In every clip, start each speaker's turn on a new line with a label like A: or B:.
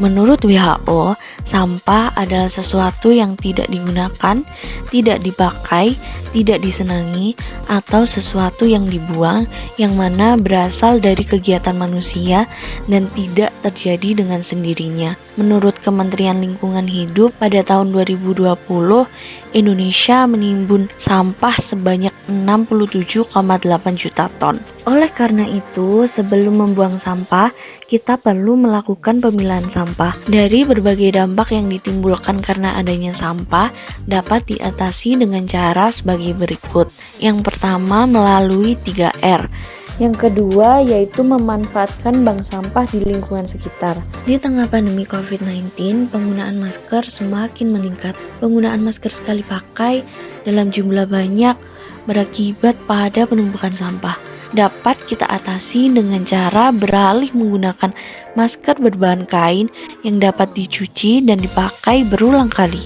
A: Menurut WHO, sampah adalah sesuatu yang tidak digunakan, tidak dipakai, tidak disenangi, atau sesuatu yang dibuang yang mana berasal dari kegiatan manusia dan tidak terjadi dengan sendirinya. Menurut Kementerian Lingkungan Hidup, pada tahun 2020, Indonesia menimbun sampah sebanyak 67,8 juta ton. Oleh karena itu, sebelum membuang sampah, kita perlu melakukan pemilahan sampah. Dari berbagai dampak yang ditimbulkan karena adanya sampah dapat diatasi dengan cara sebagai berikut. Yang pertama, melalui 3R. Yang kedua, yaitu memanfaatkan bank sampah di lingkungan sekitar. Di tengah pandemi COVID-19, penggunaan masker semakin meningkat. Penggunaan masker sekali pakai dalam jumlah banyak berakibat pada penumpukan sampah. Dapat kita atasi dengan cara beralih menggunakan masker berbahan kain yang dapat dicuci dan dipakai berulang kali.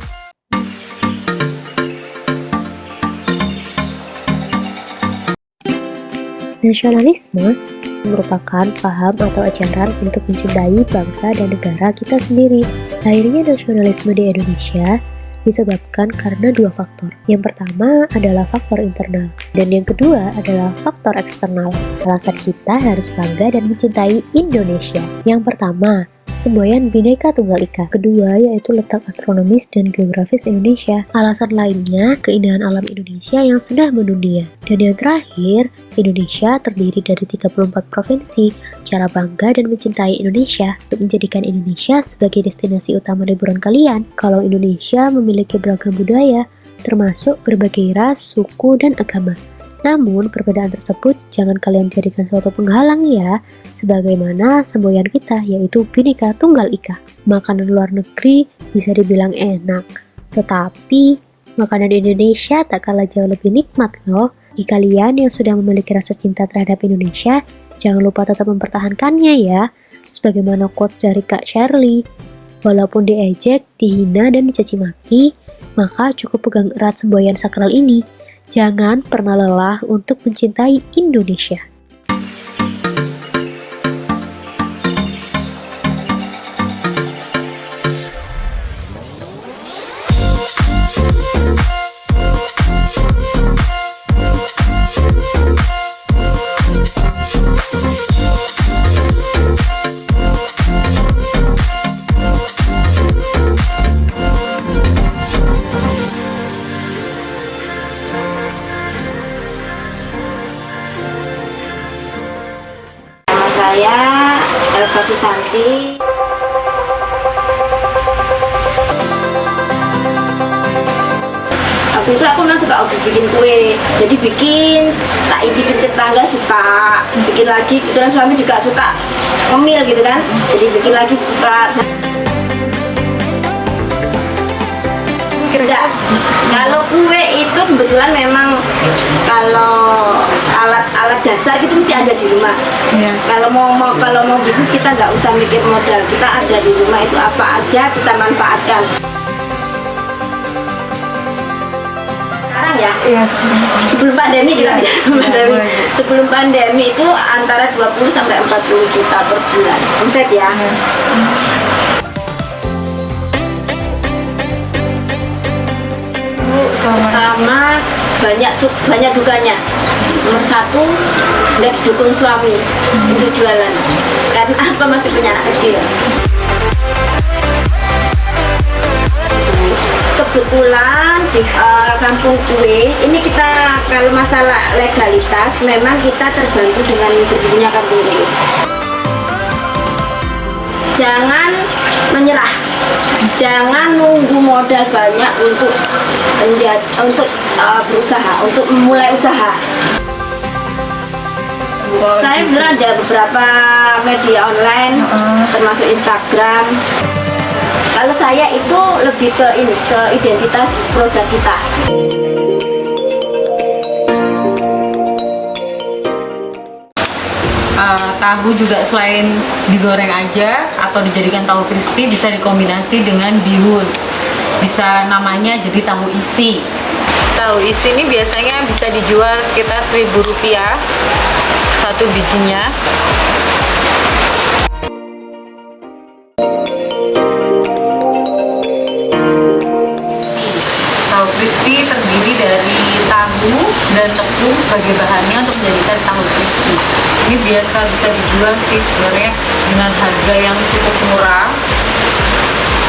B: Nasionalisme merupakan paham atau ajaran untuk mencintai bangsa dan negara kita sendiri. Lahirnya nasionalisme di Indonesia disebabkan karena dua faktor. Yang pertama adalah faktor internal, dan yang kedua adalah faktor eksternal. Alasan kita harus bangga dan mencintai Indonesia. Yang pertama, semboyan Bhinneka Tunggal Ika. Kedua, yaitu letak astronomis dan geografis Indonesia. Alasan lainnya, keindahan alam Indonesia yang sudah mendunia. Dan yang terakhir, Indonesia terdiri dari 34 provinsi. Cara bangga dan mencintai Indonesia untuk menjadikan Indonesia sebagai destinasi utama liburan kalian. Kalau Indonesia memiliki beragam budaya, termasuk berbagai ras, suku, dan agama. Namun, perbedaan tersebut jangan kalian jadikan suatu penghalang ya, sebagaimana semboyan kita, yaitu Bhinneka Tunggal Ika. Makanan luar negeri bisa dibilang enak, tetapi makanan Indonesia tak kalah jauh lebih nikmat loh. Bagi kalian yang sudah memiliki rasa cinta terhadap Indonesia, jangan lupa tetap mempertahankannya ya, sebagaimana quotes dari Kak Shirley. Walaupun diejek, dihina, dan dicaci maki, maka cukup pegang erat semboyan sakral ini. Jangan pernah lelah untuk mencintai Indonesia.
C: Saya Elva Susanti. Waktu itu aku memang suka bikin kue, jadi bikin tak icipin ke tetangga suka, bikin lagi, kebetulan suami juga suka ngemil gitu kan, jadi bikin lagi suka. Enggak, kalau kue itu kebetulan memang kalau alat dasar gitu mesti ada di rumah. Ya. Kalau mau bisnis kita nggak usah mikir modal, kita ada di rumah itu apa aja kita manfaatkan. Sekarang ya, sebelum pandemi kita bisa sebelum pandemi itu antara 20 sampai 40 juta per bulan omset ya. Pertama banyak dukanya. Nomor satu, nggak didukung suami untuk jualan. Karena apa, masih punya anak kecil. Kebetulan di kampung kue ini kita kalau masalah legalitas memang kita terbantu dengan berdirinya kampung kue. Jangan menyerah. Jangan nunggu modal banyak untuk berusaha, untuk memulai usaha. Saya benar ada beberapa media online, termasuk Instagram. Kalau saya itu lebih ke identitas produk kita.
D: Tahu juga selain digoreng aja atau dijadikan tahu crispy, bisa dikombinasi dengan bihun. Bisa namanya jadi tahu isi. Tahu isi ini biasanya bisa dijual sekitar Rp1.000 satu bijinya. crispy terdiri dari tahu dan tepung sebagai bahannya untuk menjadikan tahu crispy. Ini biasa bisa dijual sih sebenarnya dengan harga yang cukup murah.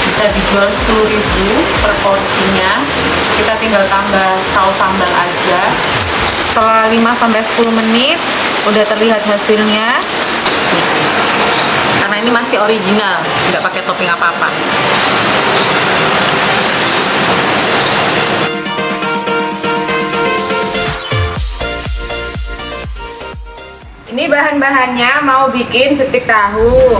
D: Bisa dijual 10.000 per porsinya. Kita tinggal tambah saus sambal aja. Setelah 5-10 menit udah terlihat hasilnya. Karena ini masih original, nggak pakai topping apa-apa. Ini bahan-bahannya mau bikin stik tahu.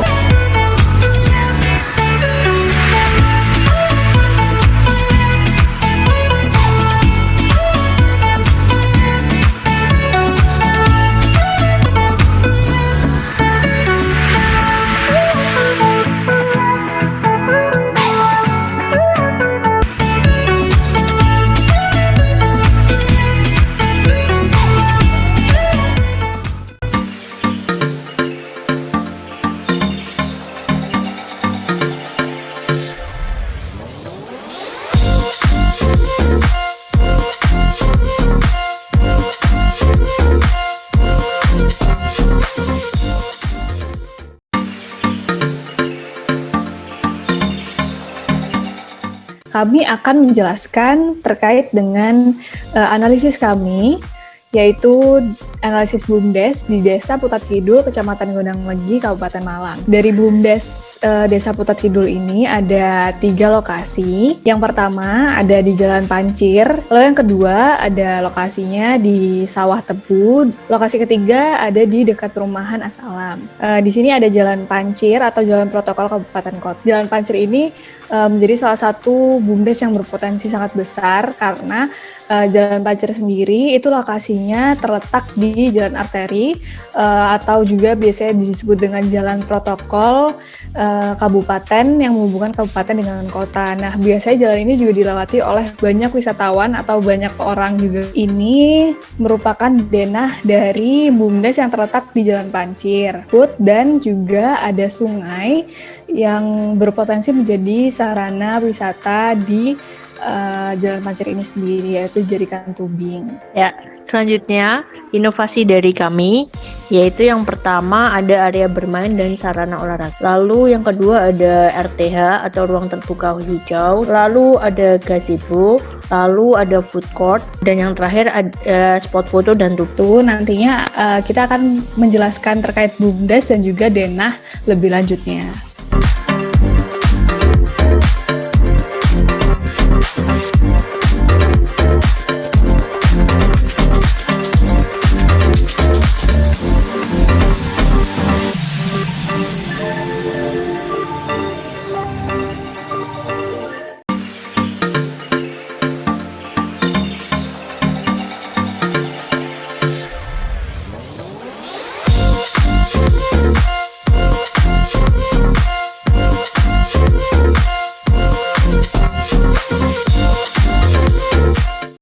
E: Kami akan menjelaskan terkait dengan analisis kami, yaitu analisis BUMDes di Desa Putat Kidul, Kecamatan Gondang Legi, Kabupaten Malang. Dari BUMDes Desa Putat Kidul ini ada 3 lokasi. Yang pertama ada di Jalan Pancir, lalu yang kedua ada lokasinya di Sawah Tebu, lokasi ketiga ada di dekat perumahan Asalam. Di sini ada Jalan Pancir atau Jalan Protokol Kabupaten Kota. Jalan Pancir ini menjadi salah satu BUMDes yang berpotensi sangat besar karena Jalan Pancir sendiri itu lokasinya terletak di jalan arteri atau juga biasanya disebut dengan jalan protokol kabupaten yang menghubungkan kabupaten dengan kota. Nah, biasanya jalan ini juga dilewati oleh banyak wisatawan atau banyak orang juga. Ini merupakan denah dari BUMDes yang terletak di Jalan Pancir. Dan juga ada sungai yang berpotensi menjadi sarana wisata di Jalan Pancir ini sendiri, yaitu Jerikan Tubing.
A: Ya, selanjutnya inovasi dari kami yaitu yang pertama ada area bermain dan sarana olahraga. Lalu yang kedua ada RTH atau ruang terbuka hijau. Lalu ada gazebo, lalu ada food court, dan yang terakhir ada spot foto dan
E: Itu nantinya kita akan menjelaskan terkait BUMDes dan juga denah lebih lanjutnya.